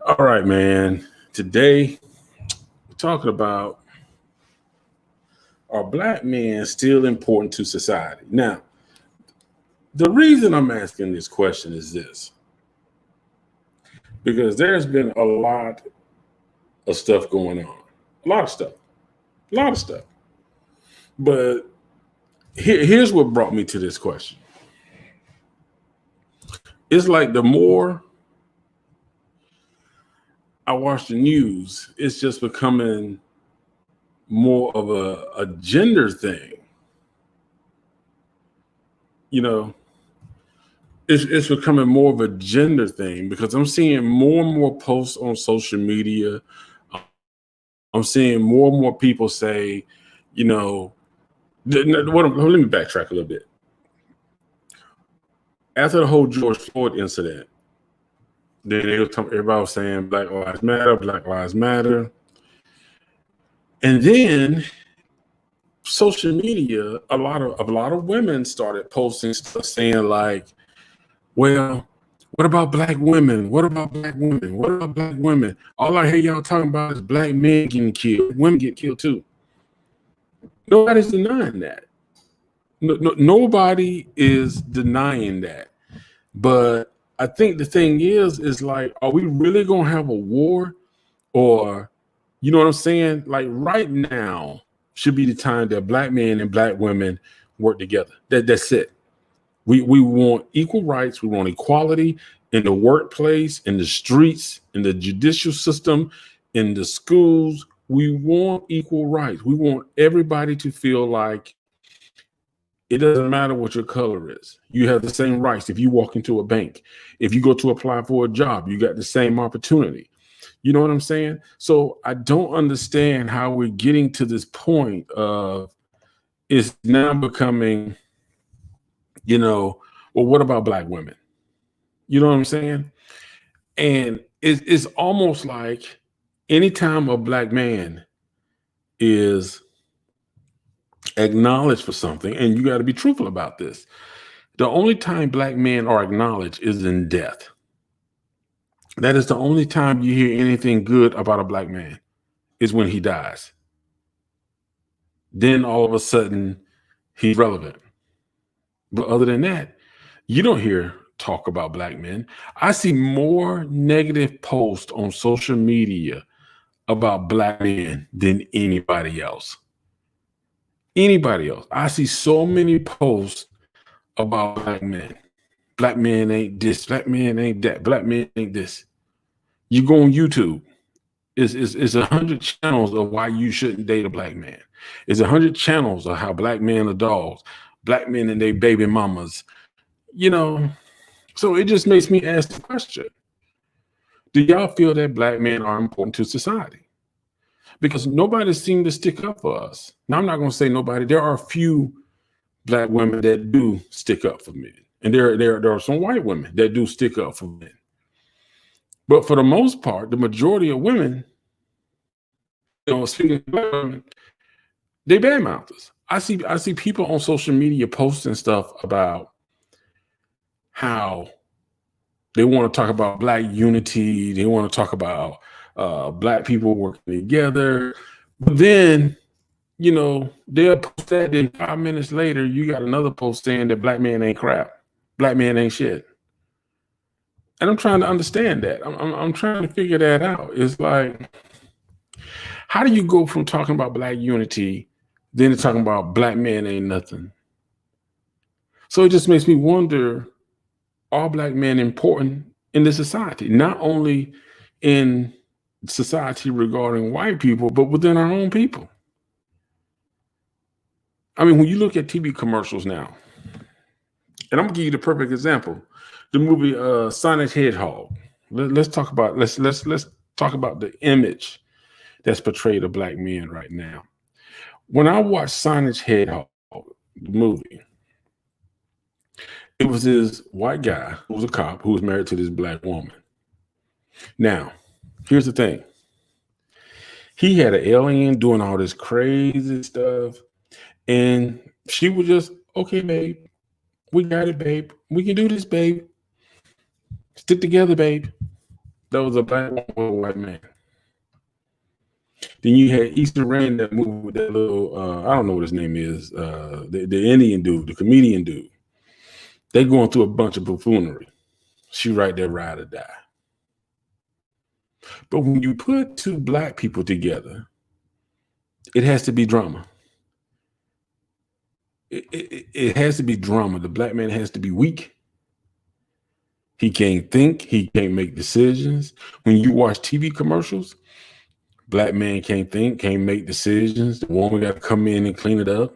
All right, man. Today we're talking about, are black men still important to society? Now, the reason I'm asking this question is this, because there's been a lot of stuff going on. A lot of stuff. A lot of stuff. But here's what brought me to this question. It's like the more I watch the news, it's just becoming more of a gender thing. You know, it's becoming more of a gender thing because I'm seeing more and more posts on social media. I'm seeing more and more people say, you know, let me backtrack a little bit. After the whole George Floyd incident, then everybody was saying Black Lives Matter. And then social media, a lot of women started posting stuff saying like, well, what about black women? What about black women? What about black women? All I hear y'all talking about is black men getting killed. Women get killed too. Nobody's denying that. Nobody is denying that. But I think the thing is like, are we really gonna have a war? Or, you know what I'm saying? Like right now should be the time that black men and black women work together. That's it. We want equal rights. We want equality in the workplace, in the streets, in the judicial system, in the schools. We want equal rights. We want everybody to feel like it doesn't matter what your color is. You have the same rights. If you walk into a bank, if you go to apply for a job, you got the same opportunity. You know what I'm saying? So I don't understand how we're getting to this point of it's now becoming, well, what about black women? You know what I'm saying? And it's almost like anytime a black man is acknowledged for something, and you got to be truthful about this, the only time black men are acknowledged is in death. That is the only time you hear anything good about a black man is when he dies. Then all of a sudden he's relevant. But other than that, you don't hear talk about black men. I see more negative posts on social media about black men than anybody else. Anybody else. I see so many posts about black men. Black men ain't this, black men ain't that, black men ain't this. You go on YouTube, it's 100 channels of why you shouldn't date a black man. It's 100 channels of how black men are dogs, black men and their baby mamas. You know, so it just makes me ask the question: do y'all feel that black men are important to society? Because nobody seemed to stick up for us. Now, I'm not going to say nobody. There are a few black women that do stick up for men, and there are some white women that do stick up for men. But for the most part, the majority of women, speaking of black women, they badmouth us. I see people on social media posting stuff about how they want to talk about black unity. They want to talk about black people working together. But then, they'll post that. Then 5 minutes later, you got another post saying that black men ain't crap. Black men ain't shit. And I'm trying to understand that. I'm trying to figure that out. It's like, how do you go from talking about black unity then to talking about black men ain't nothing? So it just makes me wonder, are black men important in this society? Not only in society regarding white people, but within our own people. I mean, when you look at TV commercials now, and I'm gonna give you the perfect example, the movie Sonic Hedgehog. Let's talk about the image that's portrayed of black men right now. When I watched Sonic Hedgehog, the movie, it was this white guy who was a cop who was married to this black woman. Now, here's the thing. He had an alien doing all this crazy stuff, and she was just, okay, babe, we got it, babe. We can do this, babe. Stick together, babe. That was a black woman with a white man. Then you had Easter Rain, that movie with that little I don't know what his name is, the Indian dude, the comedian dude. They going through a bunch of buffoonery. She right there, ride or die. But when you put two black people together, it has to be drama. It has to be drama. The black man has to be weak. He can't think. He can't make decisions. When you watch TV commercials, black man can't think, can't make decisions. The woman got to come in and clean it up.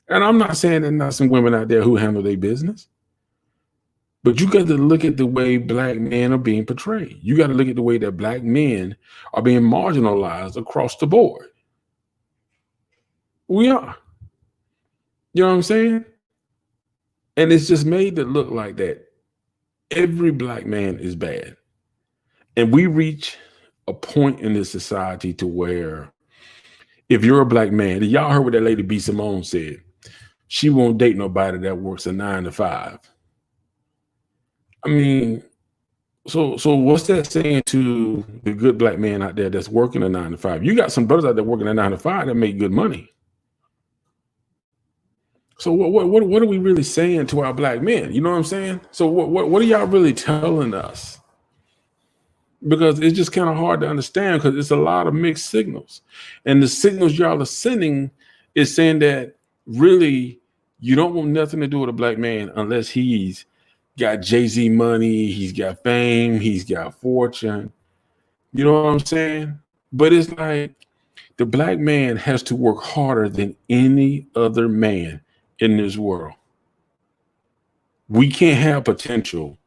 And I'm not saying there's not some women out there who handle their business, but you got to look at the way black men are being portrayed. You got to look at the way that black men are being marginalized across the board. We are. You know what I'm saying? And it's just made to look like that every black man is bad. And we reach a point in this society to where if you're a black man, y'all heard what that lady B. Simone said. She won't date nobody that works a 9 to 5. I mean, so what's that saying to the good black man out there that's working a 9 to 5? You got some brothers out there working a 9 to 5 that make good money. So what are we really saying to our black men? You know what I'm saying? So what are y'all really telling us? Because it's just kind of hard to understand because it's a lot of mixed signals. And the signals y'all are sending is saying that really you don't want nothing to do with a black man unless he's got Jay-Z money, he's got fame, he's got fortune. You know what I'm saying? But it's like the black man has to work harder than any other man in this world. We can't have potential.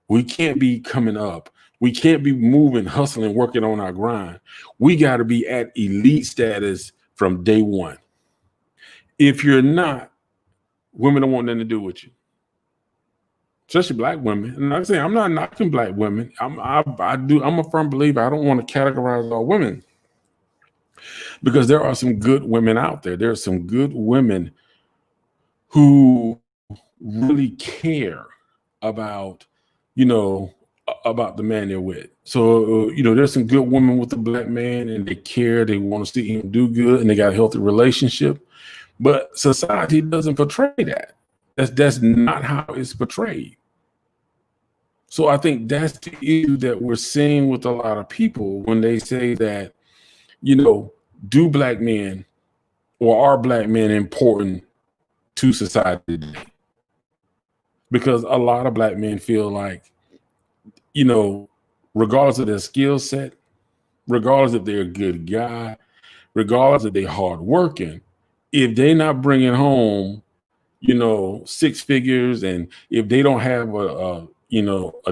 We can't be coming up. We can't be moving, hustling, working on our grind. We got to be at elite status from day one. If you're not, women don't want nothing to do with you, especially black women. And like I say, I'm not knocking black women. I'm a firm believer. I don't want to categorize all women because there are some good women out there. There are some good women who really care about, about the man they're with. So, there's some good women with the black man and they care, they want to see him do good and they got a healthy relationship. But society doesn't portray that. That's not how it's portrayed. So I think that's the issue that we're seeing with a lot of people when they say that, do black men or are black men important to society today? Because a lot of black men feel like, regardless of their skill set, regardless if they're a good guy, regardless if they're hardworking, if they're not bringing home, 6 figures, and if they don't have a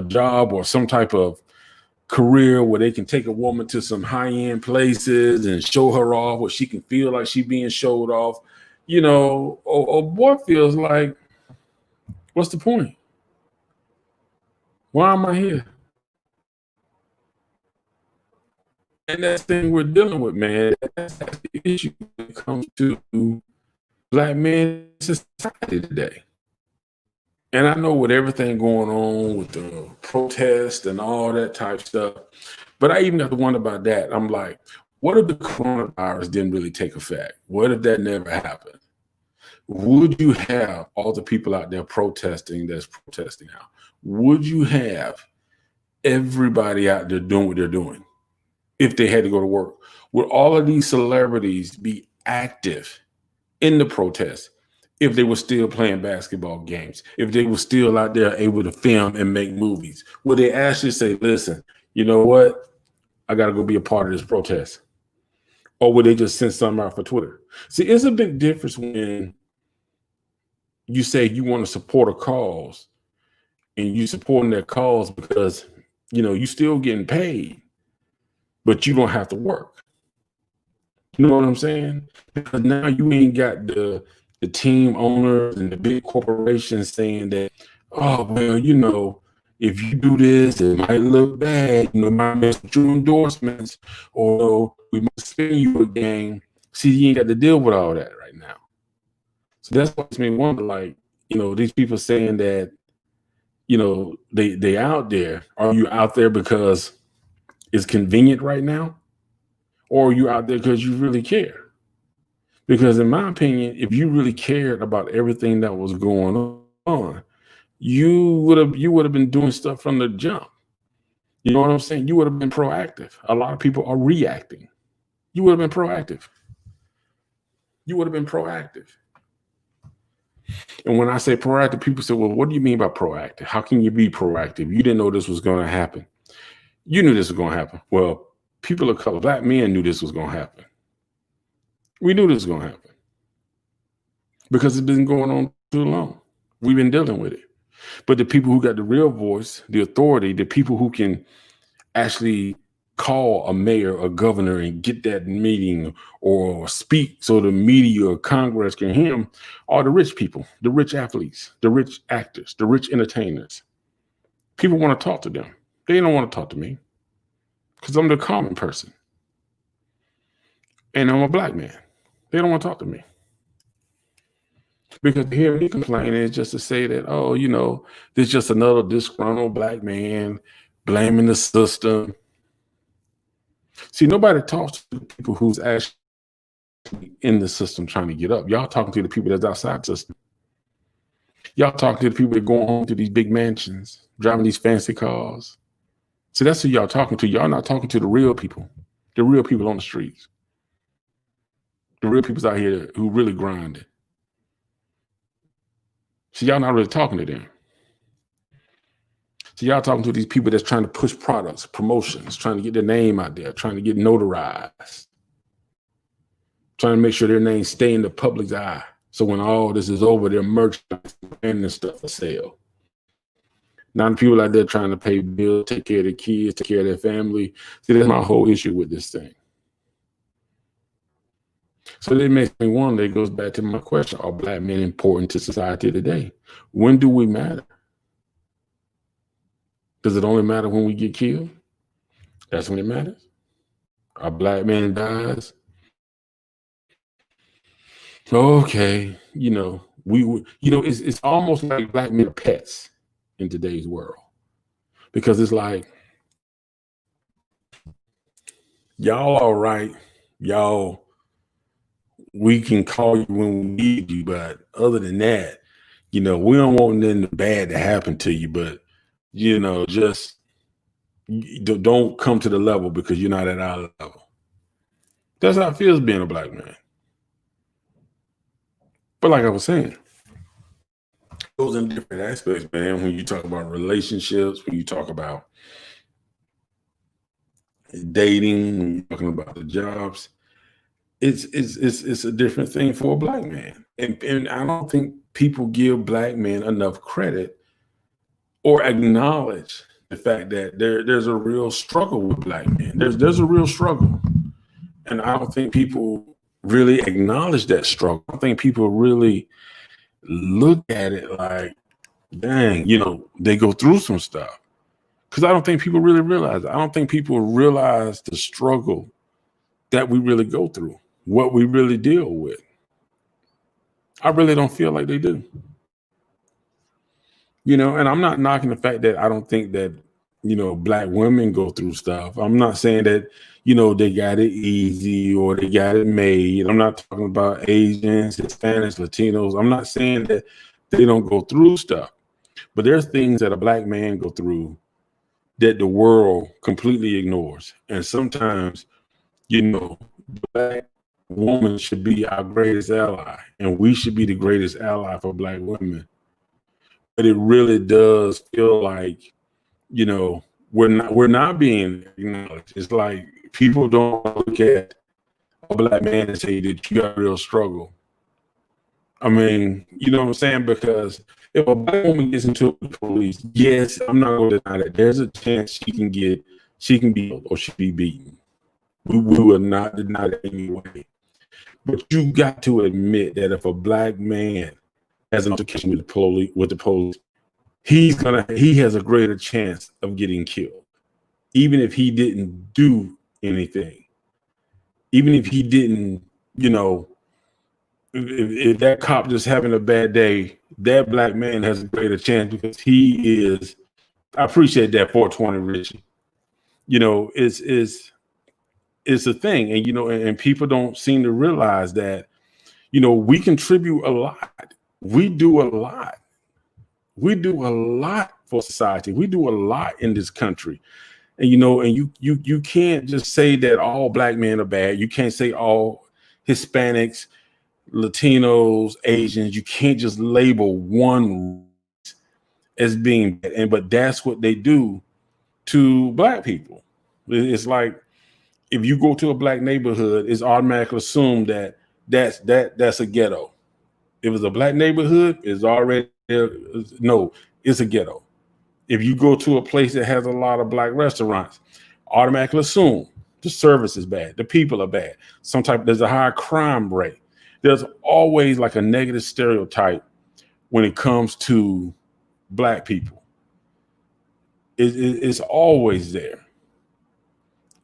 job or some type of career where they can take a woman to some high-end places and show her off, where she can feel like she's being showed off, a boy feels like, what's the point? Why am I here? And that's the thing we're dealing with, man. That's the issue when it comes to black men in society today. And I know with everything going on with the protest and all that type stuff, but I even got to wonder about that. I'm like, what if the coronavirus didn't really take effect? What if that never happened? Would you have all the people out there protesting that's protesting now? Would you have everybody out there doing what they're doing if they had to go to work? Would all of these celebrities be active in the protest if they were still playing basketball games, if they were still out there able to film and make movies? Would they actually say, listen, you know what? I got to go be a part of this protest? Or would they just send something out for Twitter? See, it's a big difference when you say you want to support a cause and you supporting that cause because, you still getting paid, but you don't have to work. You know what I'm saying? Because now you ain't got the team owners and the big corporations saying that, oh, well, if you do this, it might look bad. It might mess with your endorsements, or we might spin you a game. See, you ain't got to deal with all that right now. So that's what makes me wonder, like, these people saying that, they out there. Are you out there because it's convenient right now? Or are you out there because you really care? Because in my opinion, if you really cared about everything that was going on, you would have been doing stuff from the jump. You know what I'm saying? You would have been proactive. A lot of people are reacting. You would have been proactive. You would have been proactive. And when I say proactive, people say, well, what do you mean by proactive? How can you be proactive? You didn't know this was going to happen. You knew this was going to happen. Well, people of color, black men knew this was going to happen. We knew this was going to happen because it's been going on too long. We've been dealing with it. But the people who got the real voice, the authority, the people who can actually call a mayor or governor and get that meeting or speak so the media or Congress can hear them are the rich people, the rich athletes, the rich actors, the rich entertainers. People want to talk to them. They don't want to talk to me because I'm the common person. And I'm a black man. They don't want to talk to me. Because to hear me complain is just to say that, oh, there's just another disgruntled black man blaming the system. See, nobody talks to the people who's actually in the system trying to get up. Y'all talking to the people that's outside the system. Y'all talking to the people that go home to these big mansions, driving these fancy cars. See, that's who y'all talking to. Y'all not talking to the real people on the streets. The real people's out here who really grinding. So y'all not really talking to them. So y'all talking to these people that's trying to push products, promotions, trying to get their name out there, trying to get notarized, trying to make sure their name stay in the public's eye. So when all this is over, their merchandise and stuff for sale. Now the people out there trying to pay bills, take care of their kids, take care of their family. See, that's my whole issue with this thing. So that makes me wonder, it goes back to my question, are black men important to society today? When do we matter? Does it only matter when we get killed? That's when it matters. A black man dies. Okay, it's almost like black men are pets in today's world. Because it's like, y'all all right, y'all, we can call you when we need you, but other than that, we don't want nothing bad to happen to you, but just don't come to the level because you're not at our level. That's how it feels being a black man. But like I was saying, those in different aspects, man. When you talk about relationships, when you talk about dating, when you're talking about the jobs, it's a different thing for a black man. And I don't think people give black men enough credit or acknowledge the fact that there's a real struggle with black men. There's a real struggle. And I don't think people really acknowledge that struggle. I think people really look at it like, dang, they go through some stuff. Because I don't think people really realize it. I don't think people realize the struggle that we really go through, what we really deal with. I really don't feel like they do. And I'm not knocking the fact that I don't think that, black women go through stuff. I'm not saying that, they got it easy or they got it made. I'm not talking about Asians, Hispanics, Latinos. I'm not saying that they don't go through stuff. But there's things that a black man go through that the world completely ignores. And sometimes, the black woman should be our greatest ally, and we should be the greatest ally for black women. But it really does feel like, we're not being acknowledged. It's like people don't look at a black man and say that you got a real struggle. I mean, you know what I'm saying? Because if a black woman gets into the police, yes, I'm not going to deny that there's a chance she can be or she be beaten. We will not deny that anyway. But you got to admit that if a black man has an altercation with the police, he has a greater chance of getting killed, even if he didn't do anything, even if he didn't, if that cop just having a bad day, that black man has a greater chance because he is. I appreciate that 420 Richie. You know, it's a thing, and and people don't seem to realize that. We contribute a lot. We do a lot. We do a lot for society. We do a lot in this country. And you can't just say that all black men are bad. You can't say all Hispanics, Latinos, Asians. You can't just label one as being bad. But that's what they do to black people. It's like if you go to a black neighborhood, it's automatically assumed that that's a ghetto. If it's a black neighborhood, it's already no, it's a ghetto. If you go to a place that has a lot of black restaurants, automatically assume the service is bad, the people are bad. Sometimes there's a high crime rate. There's always like a negative stereotype when it comes to black people. It's always there.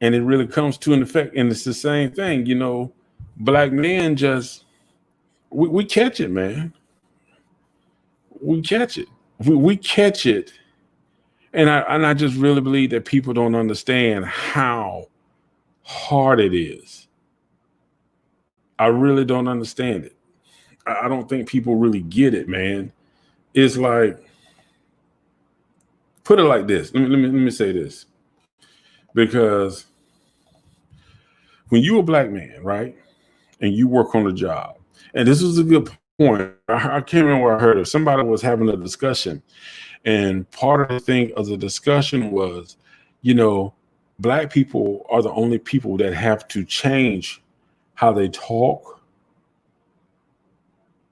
And it really comes to an effect. And it's the same thing, black men just, we catch it, man. We catch it. We catch it. And I just really believe that people don't understand how hard it is. I really don't understand it. I don't think people really get it, man. It's like, put it like this. Let me say this. Because when you're a black man, right, and you work on a job, and this is a good point. I can't remember where I heard it. Somebody was having a discussion, and part of the thing of the discussion was, black people are the only people that have to change how they talk,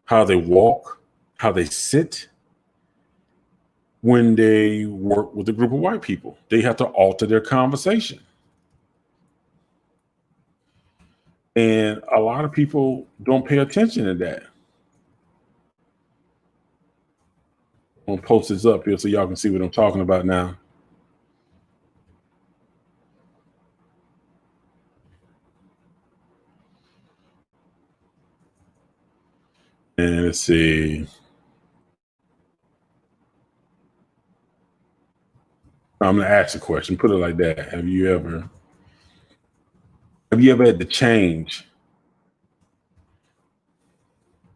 how they walk, how they sit when they work with a group of white people. They have to alter their conversation. And a lot of people don't pay attention to that. I'm gonna post this up here so y'all can see what I'm talking about now. And let's see. I'm gonna ask a question. Put it like that. Have you ever had to change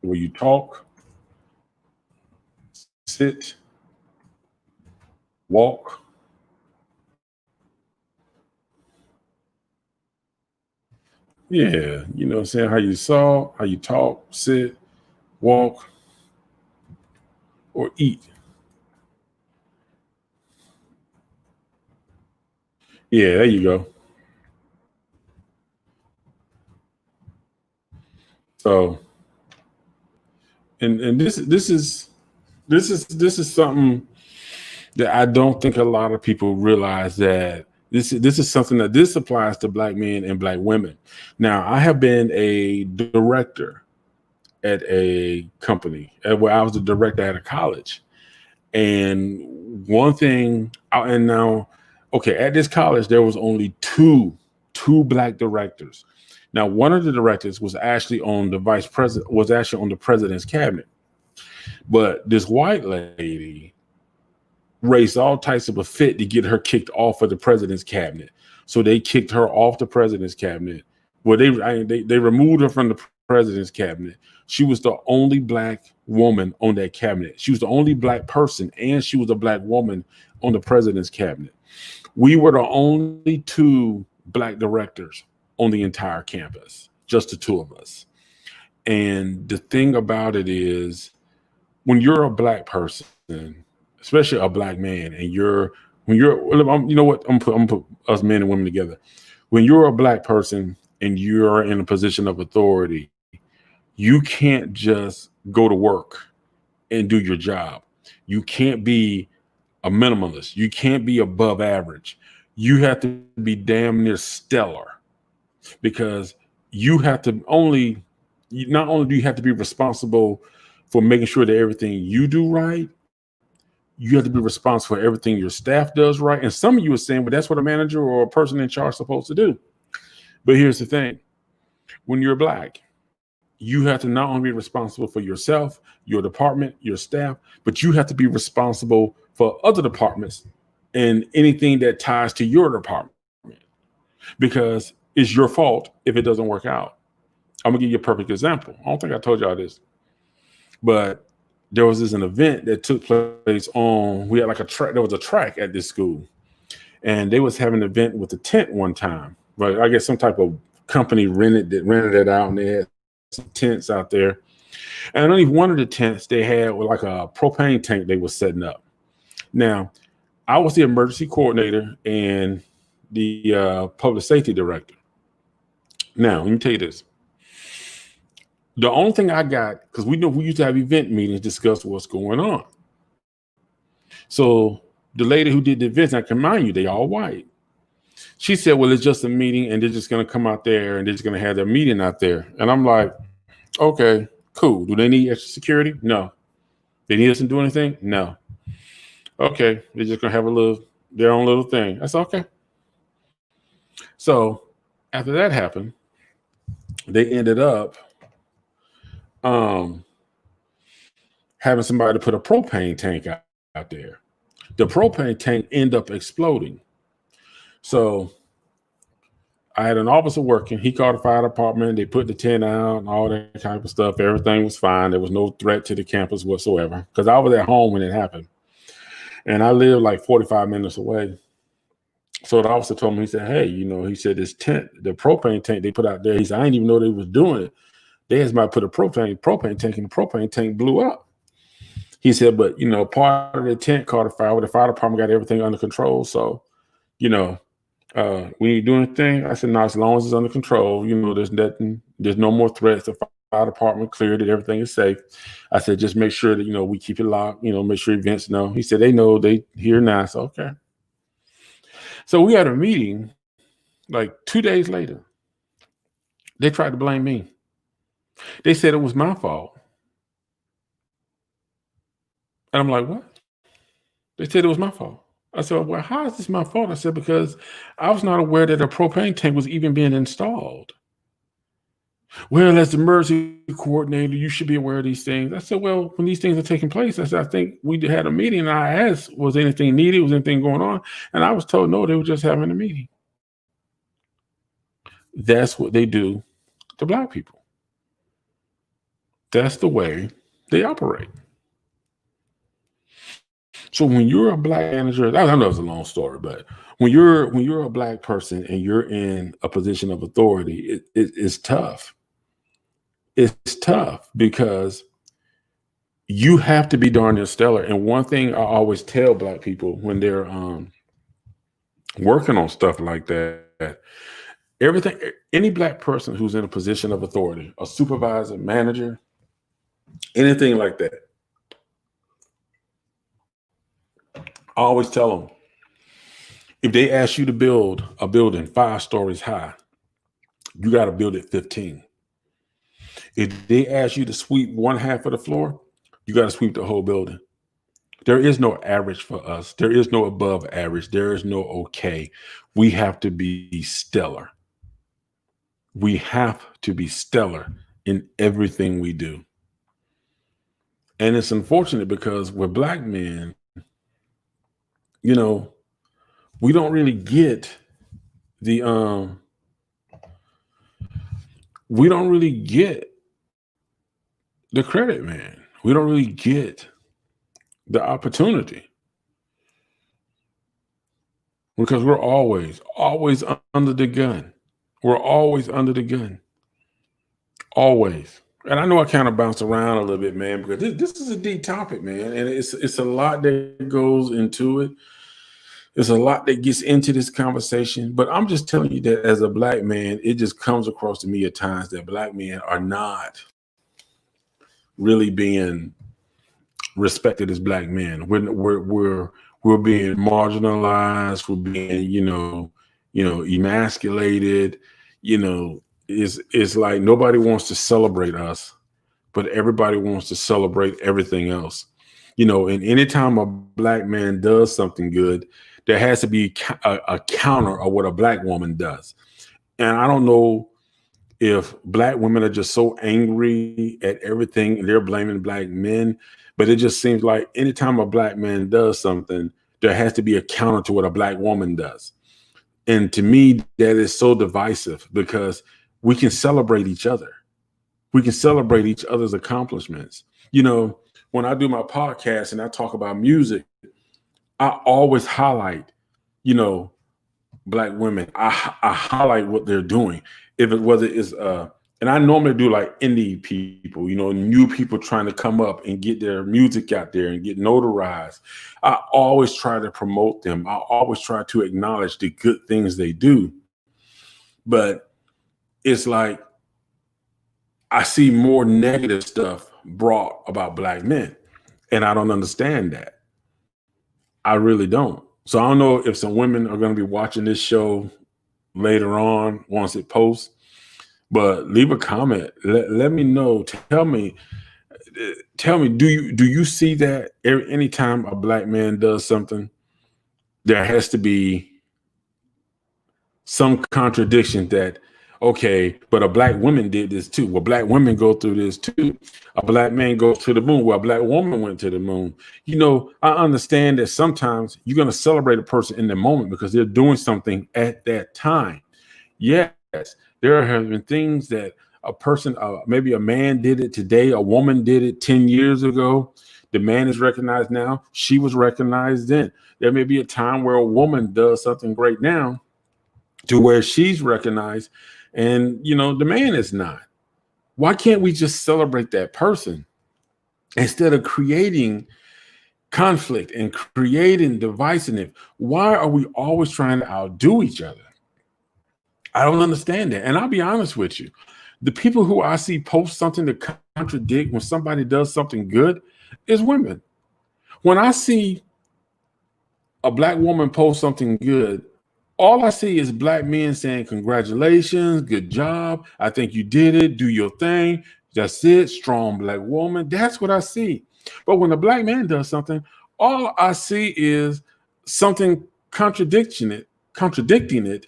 where you talk, sit, walk? Yeah, you know what I'm saying? How you talk, sit, walk, or eat. Yeah, there you go. So, and this is something that I don't think a lot of people realize, that this is something that this applies to black men and black women. Now, I have been a director at a company where I was a director at a college. And one thing, and now, okay, at this college, there was only two black directors. Now, one of the directors was actually on the vice president, was actually on the president's cabinet. But this white lady raised all types of a fit to get her kicked off of the president's cabinet. So they kicked her off the president's cabinet. Well, they removed her from the president's cabinet. She was the only black woman on that cabinet. She was the only black person, and she was a black woman on the president's cabinet. We were the only two black directors on the entire campus, just the two of us. And the thing about it is, when you're a black person, especially a black man, and you know what, I'm gonna put us men and women together. When you're a black person and you're in a position of authority, you can't just go to work and do your job. You can't be a minimalist. You can't be above average. You have to be damn near stellar, because you have to not only do you have to be responsible for making sure that everything you do right, you have to be responsible for everything your staff does right. And some of you are saying, well, that's what a manager or a person in charge is supposed to do. But here's the thing. When you're black, you have to not only be responsible for yourself, your department, your staff, but you have to be responsible for other departments and anything that ties to your department, because it's your fault if it doesn't work out. I'm gonna give you a perfect example. I don't think I told y'all this, but there was an event that took place on. We had like a track. There was a track at this school, and they was having an event with a tent one time. But I guess some type of company rented it out, and they had some tents out there. And only one of the tents they had was like a propane tank they was setting up. Now, I was the emergency coordinator and the public safety director. Now, let me tell you this. The only thing I got, because we know we used to have event meetings, discuss what's going on. So the lady who did the events, I can mind you, they all white. She said, well, it's just a meeting and they're just going to come out there and they're just going to have their meeting out there. And I'm like, okay, cool. Do they need extra security? No. They need us to do anything? No. Okay. They're just going to have their own little thing. That's okay. So after that happened, they ended up having somebody to put a propane tank out there. The propane tank ended up exploding. So I had an officer working. He called the fire department. They put the tent out and all that type of stuff. Everything was fine. There was no threat to the campus whatsoever, because I was at home when it happened. And I lived like 45 minutes away. So the officer told me, he said, hey, he said this tent, the propane tank they put out there, he said, I didn't even know they was doing it. They had somebody put a propane tank, and the propane tank blew up. He said, but, part of the tent caught a fire. The fire department got everything under control. So, when you do anything, I said, no, as long as it's under control, there's nothing, there's no more threats. The fire department cleared it. Everything is safe. I said, just make sure that, we keep it locked, make sure events know. He said, they know, they hear now. So, okay. So we had a meeting like 2 days later. They tried to blame me. They said it was my fault. And I'm like, what? They said it was my fault. I said, well, how is this my fault? I said, because I was not aware that a propane tank was even being installed. Well, as the emergency coordinator, you should be aware of these things. I said, well, when these things are taking place, I said, I think we had a meeting and I asked, was anything needed? Was anything going on? And I was told, no, they were just having a meeting. That's what they do to Black people. That's the way they operate. So when you're a Black manager, I know it's a long story, but when you're a Black person and you're in a position of authority, it's tough. It's tough because you have to be darn near stellar. And one thing I always tell Black people when they're working on stuff like that, any Black person who's in a position of authority, a supervisor, manager, anything like that, I always tell them, if they ask you to build a building 5 stories high, you got to build it 15. If they ask you to sweep one half of the floor, you got to sweep the whole building. There is no average for us. There is no above average. There is no okay. We have to be stellar. We have to be stellar in everything we do. And it's unfortunate because we're Black men, we don't really get the credit, man. We don't really get the opportunity because we're always under the gun. We're always under the gun. Always. And I know I kind of bounced around a little bit, man, because this is a deep topic, man. And it's a lot that goes into it. There's a lot that gets into this conversation, but I'm just telling you that as a Black man, it just comes across to me at times that Black men are not really being respected as Black men. We're being marginalized. We're being, emasculated. It's like nobody wants to celebrate us, but everybody wants to celebrate everything else. And anytime a Black man does something good, there has to be a counter of what a Black woman does. And I don't know if black women are just so angry at everything and they're blaming black men. But it just seems like anytime a black man does something, there has to be a counter to what a black woman does. And to me, that is so divisive because we can celebrate each other. We can celebrate each other's accomplishments. You know, when I do my podcast and I talk about music, I always highlight, you know, black women. I highlight what they're doing. If it whether it's and I normally do like indie people, you know, new people trying to come up and get their music out there and get notarized. I always try to promote them. I always try to acknowledge the good things they do. But it's like I see more negative stuff brought about black men. And I don't understand that. I really don't. So I don't know if some women are going to be watching this show later on once it posts, but leave a comment. Let me know. Tell me, do you see that anytime a black man does something, there has to be some contradiction that, okay, but a black woman did this too. Well, black women go through this too. A black man goes to the moon. Well, a black woman went to the moon. You know, I understand that sometimes you're going to celebrate a person in the moment because they're doing something at that time. Yes, there have been things that a person, maybe a man did it today, a woman did it 10 years ago. The man is recognized now. She was recognized then. There may be a time where a woman does something great now to where she's recognized and, you know, the man is not. Why can't we just celebrate that person instead of creating conflict and creating divisiveness? Why are we always trying to outdo each other? I don't understand that. And I'll be honest with you. The people who I see post something to contradict when somebody does something good is women. When I see a black woman post something good, all I see is black men saying, congratulations, good job. I think you did it. Do your thing. That's it. Strong black woman. That's what I see. But when a black man does something, all I see is something contradicting it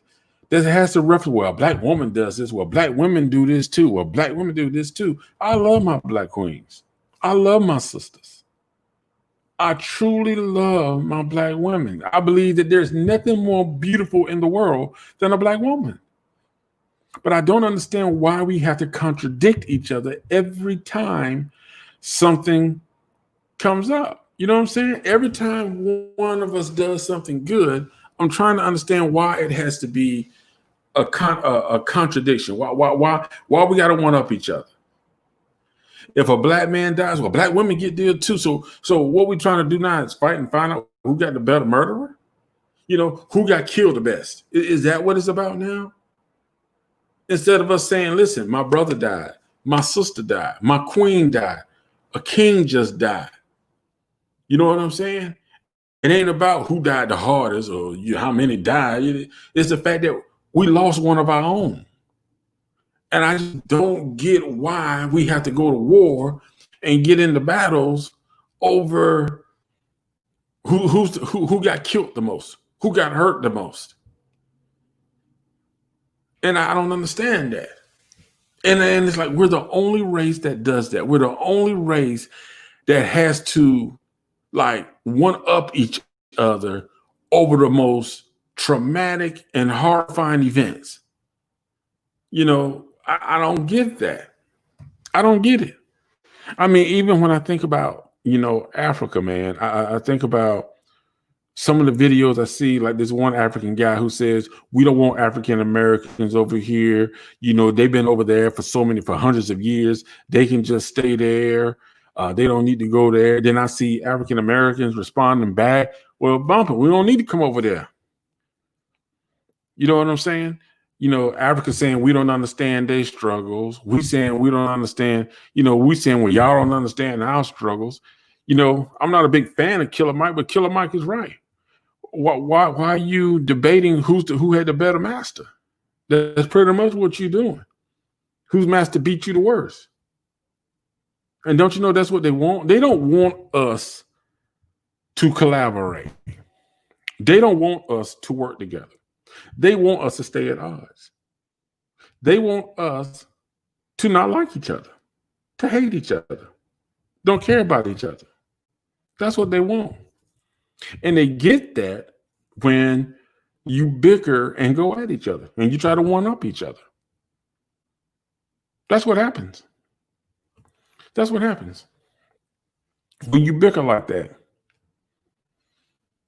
that has to reference, well, a black woman does this. Well, black women do this too. Well, black women do this too. I love my black queens. I love my sisters. I truly love my black women. I believe that there's nothing more beautiful in the world than a black woman. But I don't understand why we have to contradict each other every time something comes up. You know what I'm saying? Every time one of us does something good, I'm trying to understand why it has to be a contradiction. Why we got to one up each other? If a black man dies, well, black women get there too. So what we're trying to do now is fight and find out who got the better murderer. You know, who got killed the best. Is that what it's about now? Instead of us saying, listen, my brother died, my sister died, my queen died, a king just died. You know what I'm saying? It ain't about who died the hardest or how many died. It's the fact that we lost one of our own. And I just don't get why we have to go to war and get into battles over who got killed the most, who got hurt the most. And I don't understand that. And it's like we're the only race that does that. We're the only race that has to like one up each other over the most traumatic and horrifying events. You know, I don't get that. I don't get it. I mean, even when I think about, you know, Africa, man, I think about some of the videos I see, like this one African guy who says, we don't want African Americans over here. You know, they've been over there for hundreds of years. They can just stay there. They don't need to go there. Then I see African Americans responding back, well, bumper, we don't need to come over there. You know what I'm saying? You know, Africa saying we don't understand their struggles. We saying we don't understand, you know, we saying, well, y'all don't understand our struggles. You know, I'm not a big fan of Killer Mike, but Killer Mike is right. Why are you debating who had the better master? That's pretty much what you're doing. Whose master beat you the worst? And don't you know that's what they want? They don't want us to collaborate. They don't want us to work together. They want us to stay at odds. They want us to not like each other, to hate each other, don't care about each other. That's what they want. And they get that when you bicker and go at each other and you try to one up each other. That's what happens. That's what happens. When you bicker like that,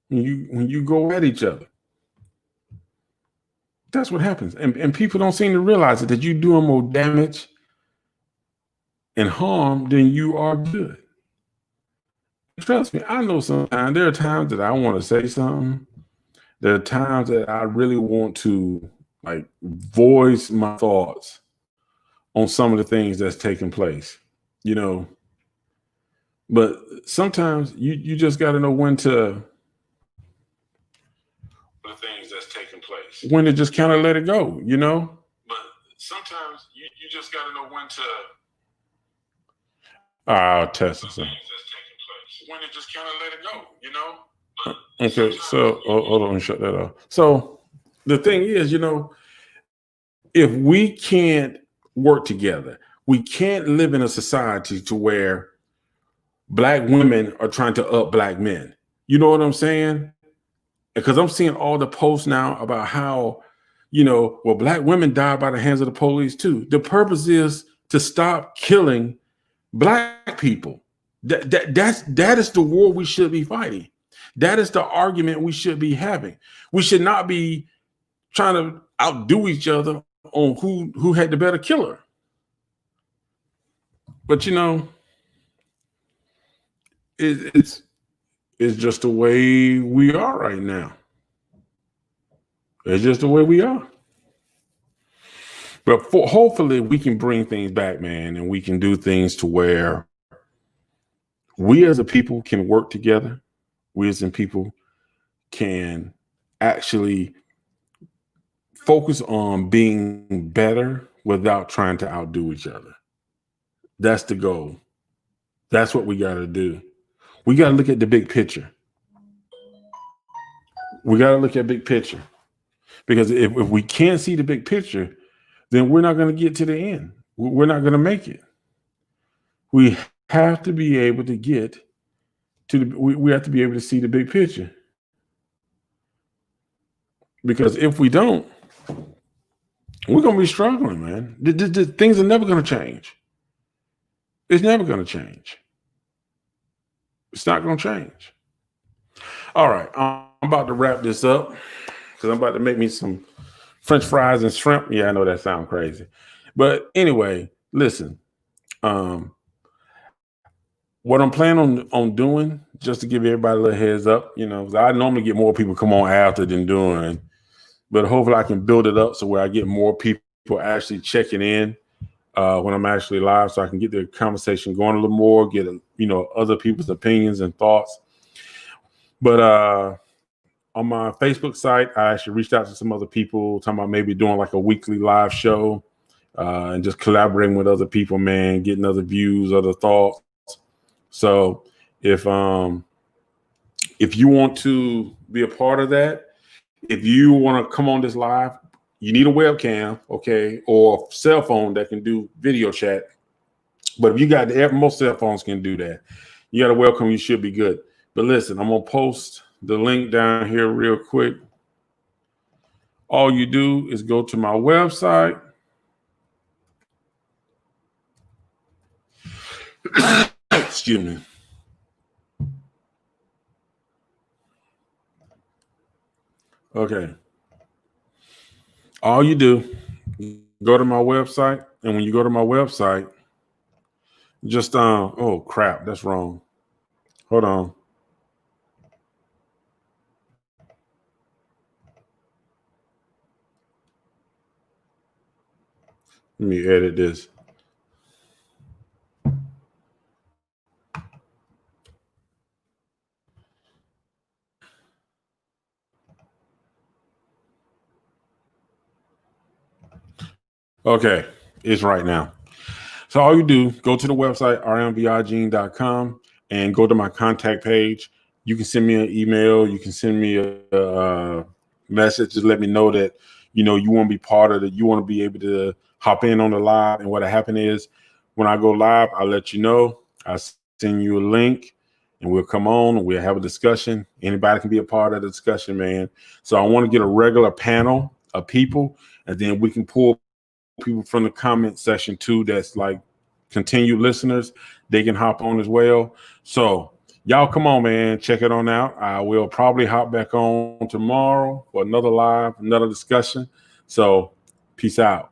when you go at each other, that's what happens. And people don't seem to realize it, that you're doing more damage and harm than you are good. Trust me, I know sometimes there are times that I want to say something. There are times that I really want to like voice my thoughts on some of the things that's taking place, you know. But sometimes you just got to know when to the things that's taking place, when to just kind of let it go, you know. But sometimes you just got to know when to. I'll test it. When to just kind of let it go, you know. Okay, so hold on, shut that off. So the thing is, you know, if we can't work together, we can't live in a society to where Black women are trying to up Black men. You know what I'm saying? Because I'm seeing all the posts now about how, you know, well, Black women die by the hands of the police too. The purpose is to stop killing Black people. That is the war we should be fighting. That is the argument we should be having. We should not be trying to outdo each other on who had the better killer. But you know, it's just the way we are right now. It's just the way we are. But hopefully we can bring things back, man, and we can do things to where we as a people can work together. We as a people can actually focus on being better without trying to outdo each other. That's the goal. That's what we got to do. We got to look at the big picture. We got to look at big picture. Because if we can't see the big picture, then we're not going to get to the end. We're not going to make it. We have to be able to get to we have to be able to see the big picture. Because if we don't, we're going to be struggling, man. Things are never going to change. It's never going to change. It's not going to change. All right. I'm about to wrap this up because I'm about to make me some French fries and shrimp. Yeah, I know that sounds crazy. But anyway, listen. What I'm planning on doing, just to give everybody a little heads up, you know, I normally get more people come on after than doing, but hopefully I can build it up so where I get more people actually checking in when I'm actually live, so I can get the conversation going a little more, get other people's opinions and thoughts. But on my Facebook site, I actually reached out to some other people talking about maybe doing like a weekly live show and just collaborating with other people, man, getting other views, other thoughts. So if you want to be a part of that, if you want to come on this live, you need a webcam, okay, or a cell phone that can do video chat. But if you got most cell phones can do that. You got a webcam, you should be good. But listen, I'm gonna post the link down here real quick. All you do is go to my website. Excuse me. Okay. All you do, go to my website, and when you go to my website, just oh crap, that's wrong. Hold on. Let me edit this. Okay, it's right now. So all you do, go to the website, rmvigene.com, and go to my contact page. You can send me an email. You can send me a message. Just let me know that you know, you want to be part of it. You want to be able to hop in on the live. And what happened is when I go live, I'll let you know. I'll send you a link and we'll come on and we'll have a discussion. Anybody can be a part of the discussion, man. So I want to get a regular panel of people, and then we can pull people from the comment section too that's like continued listeners. They can hop on as well. So y'all come on, man. Check it on out. I will probably hop back on tomorrow for another live, another discussion. So peace out.